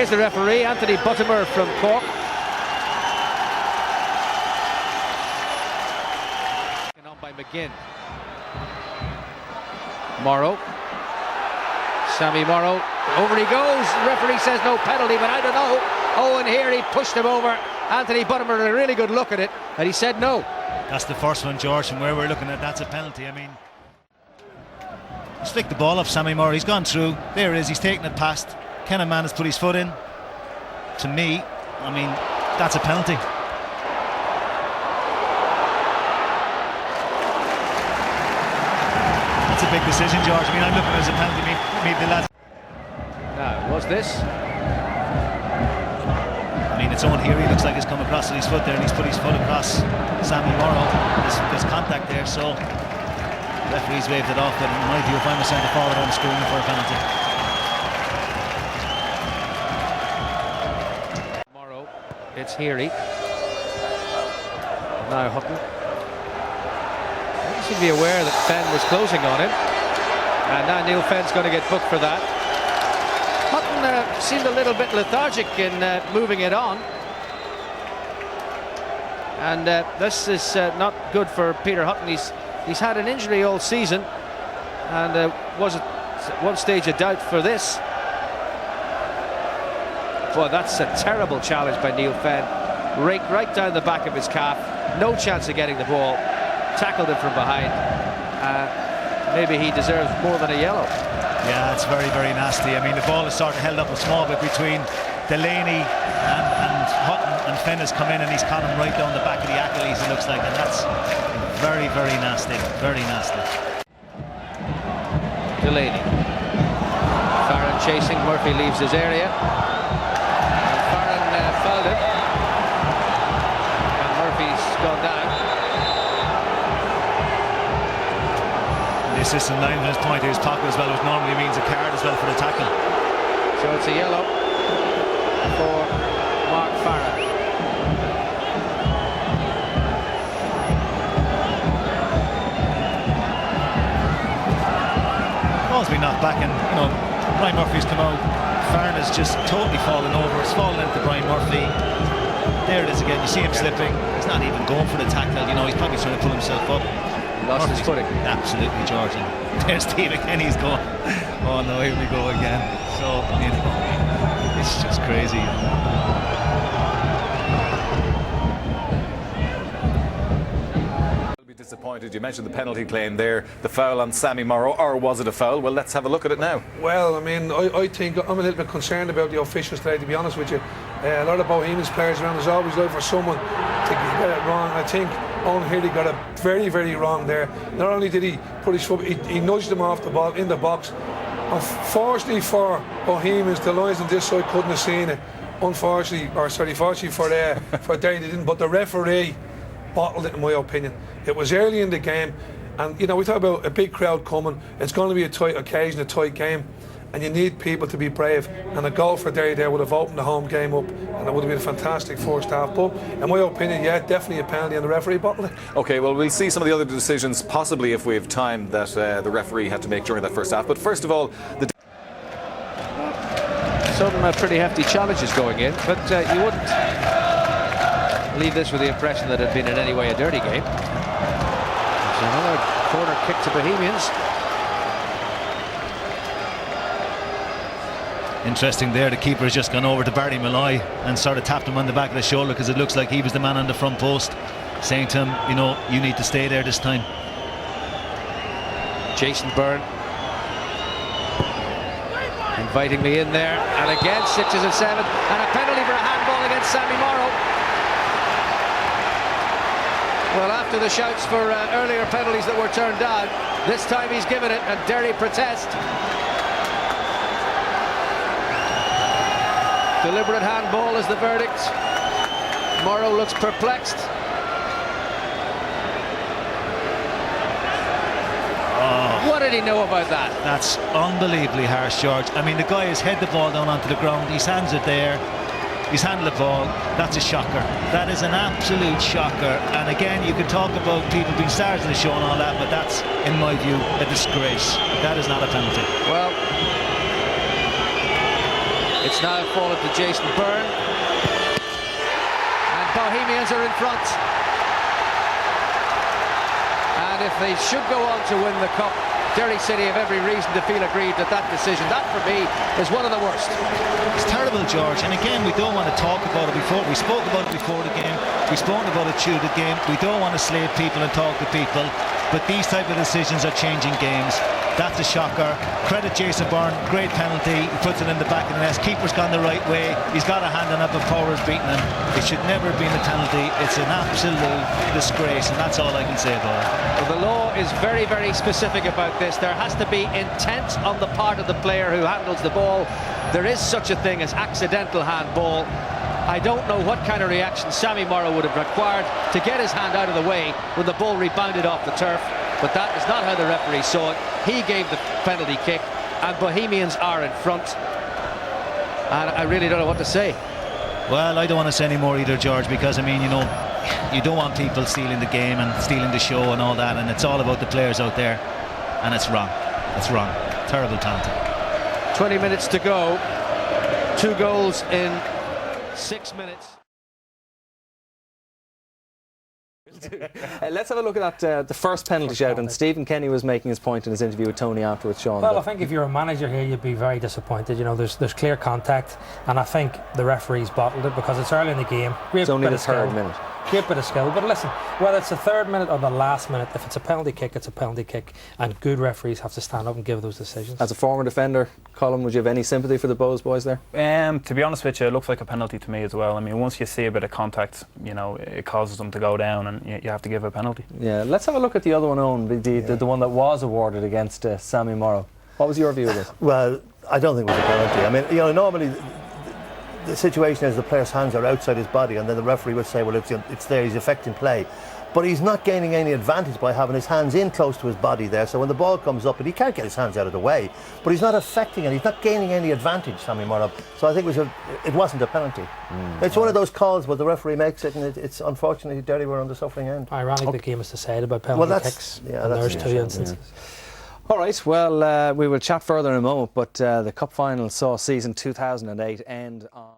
Here's the referee, Anthony Buttimer from Cork. On by McGinn. Morrow. Sammy Morrow. Over he goes. The referee says no penalty, but I don't know. Oh, and here he pushed him over. Anthony Buttimer had a really good look at it, and he said no. That's the first one, George, from where we're looking at. That's a penalty. I mean, he's flicked the ball off Sammy Morrow. He's gone through. There it is. He's taken it past. Kennan Mann has put his foot in. To me, I mean, that's a penalty. That's a big decision, George. I mean, I'm looking at it as a penalty. Me the lads. Now, was this? I mean, it's on here. He looks like he's come across with his foot there, and he's put his foot across Sammy Morrow. There's contact there, so the referee's waved it off. But in my view, if I'm a centre forward, I'm screaming for a penalty. Morrow, it's Heary. Now Hutton. He seemed to be aware that Fenn was closing on him, and now Neil Fenn's going to get booked for that. Hutton seemed a little bit lethargic in moving it on, and this is not good for Peter Hutton. He's had an injury all season, and was at one stage a doubt for this. Boy, that's a terrible challenge by Neil Fenn. Raked right down the back of his calf. No chance of getting the ball. Tackled him from behind. Maybe he deserves more than a yellow. Yeah, it's very, very nasty. I mean, the ball is sort of held up a small bit between Delaney and Hutton, and Fenn has come in and he's caught him right down the back of the Achilles, it looks like, and that's very, very nasty. Very nasty. Delaney. Farron chasing. Murphy leaves his area. And Farron fouled him. And Murphy's gone down. The assistant linesman has pointed to his pocket as well, which normally means a card as well for the tackle. So it's a yellow for Mark Farron. Ball's been knocked back, and you know, Brian Murphy's come out. Farron has just totally fallen over. It's fallen into Brian Murphy. There it is again. You see him slipping. He's not even going for the tackle. You know, he's probably trying to pull himself up. Lost his footing. Absolutely, George. And there's Steve again. He's going. Oh no, here we go again. So, you know, it's just crazy. Be disappointed. You mentioned the penalty claim there, the foul on Sammy Morrow, or was it a foul? Well, let's have a look at it now. Well, I mean, I think I'm a little bit concerned about the officials today, to be honest with you. A lot of Bohemians players around, there's always like for someone to get it wrong. I think Owen Healy got it very, very wrong there. Not only did he put his foot, he nudged him off the ball in the box. Unfortunately for Bohemians, the lines on this side couldn't have seen it. Fortunately for Derry, they didn't. But the referee bottled it, in my opinion. It was early in the game, and you know, we talk about a big crowd coming. It's going to be a tight occasion, a tight game, and you need people to be brave. And a goal for Derry there would have opened the home game up, and it would have been a fantastic first half. But in my opinion, yeah, definitely a penalty, and the referee bottled it. Okay, well, we'll see some of the other decisions, possibly if we have time, that the referee had to make during that first half. But first of all, Some pretty hefty challenges going in, but you wouldn't leave this with the impression that it had been in any way a dirty game. There's another corner kick to Bohemians. Interesting there, the keeper has just gone over to Barry Malloy and sort of tapped him on the back of the shoulder, because it looks like he was the man on the front post, saying to him, you know, you need to stay there this time. Jason Byrne inviting me in there, and again 6s and 7s, and a penalty for a handball against Sammy Morrow. Well, after the shouts for earlier penalties that were turned down, this time he's given it, and Derry protest. Deliberate handball is the verdict. Morrow looks perplexed. What did he know about that? That's unbelievably harsh, George. I mean, the guy has headed the ball down onto the ground. His hands are there. He's handled the ball. That's a shocker. That is an absolute shocker. And again, you can talk about people being stars in the show and all that, but that's, in my view, a disgrace. That is not a penalty. Well, It's now fallen to Jason Byrne. And Bohemians are in front. And if they should go on to win the Cup, Derry City have every reason to feel aggrieved at that decision. That, for me, is one of the worst. It's terrible, George. And again, we don't want to talk about it before. We spoke about it before the game. We spoke about it through the game. We don't want to slate people and talk to people. But these type of decisions are changing games. That's a shocker. Credit Jason Byrne, great penalty. He puts it in the back of the net. Keeper's gone the right way. He's got a hand on it, but Power's beaten him. It should never have been a penalty. It's an absolute disgrace, and that's all I can say about it. Well, the law is very, very specific about this. There has to be intent on the part of the player who handles the ball. There is such a thing as accidental handball. I don't know what kind of reaction Sammy Morrow would have required to get his hand out of the way when the ball rebounded off the turf, but that is not how the referee saw it. He gave the penalty kick, and Bohemians are in front, and I really don't know what to say. Well, I don't want to say any more either, George, because I mean, you know, you don't want people stealing the game and stealing the show and all that, and it's all about the players out there, and it's wrong. It's wrong. Terrible penalty. 20 minutes to go. 2 goals in 6 minutes. Let's have a look at that, the first penalty shout, and Stephen Kenny was making his point in his interview with Tony afterwards, Sean. Well, I think if you're a manager here, you'd be very disappointed. You know, there's clear contact, and I think the referees bottled it because it's early in the game. It's only the third minute. Great bit of skill, but listen, whether it's the third minute or the last minute, if it's a penalty kick, it's a penalty kick, and good referees have to stand up and give those decisions. As a former defender, Colin, would you have any sympathy for the Bohs boys there? To be honest with you, it looks like a penalty to me as well. I mean, once you see a bit of contact, you know, it causes them to go down, and you have to give a penalty. Yeah, let's have a look at the other one, Owen, the one that was awarded against Sammy Morrow. What was your view of it? Well, I don't think it was a penalty. I mean, you know, normally the situation is the player's hands are outside his body, and then the referee would say, well, it's there, he's affecting play. But he's not gaining any advantage by having his hands in close to his body there, so when the ball comes up, and he can't get his hands out of the way, but he's not affecting it, he's not gaining any advantage, Sammy Morrow. So I think it wasn't a penalty. It's one of those calls where the referee makes it, and it's unfortunately Derry were on the suffering end. Ironic the game is decided by penalty kicks, and there's 2 instances. All right, well, we will chat further in a moment, but the Cup final saw season 2008 end on...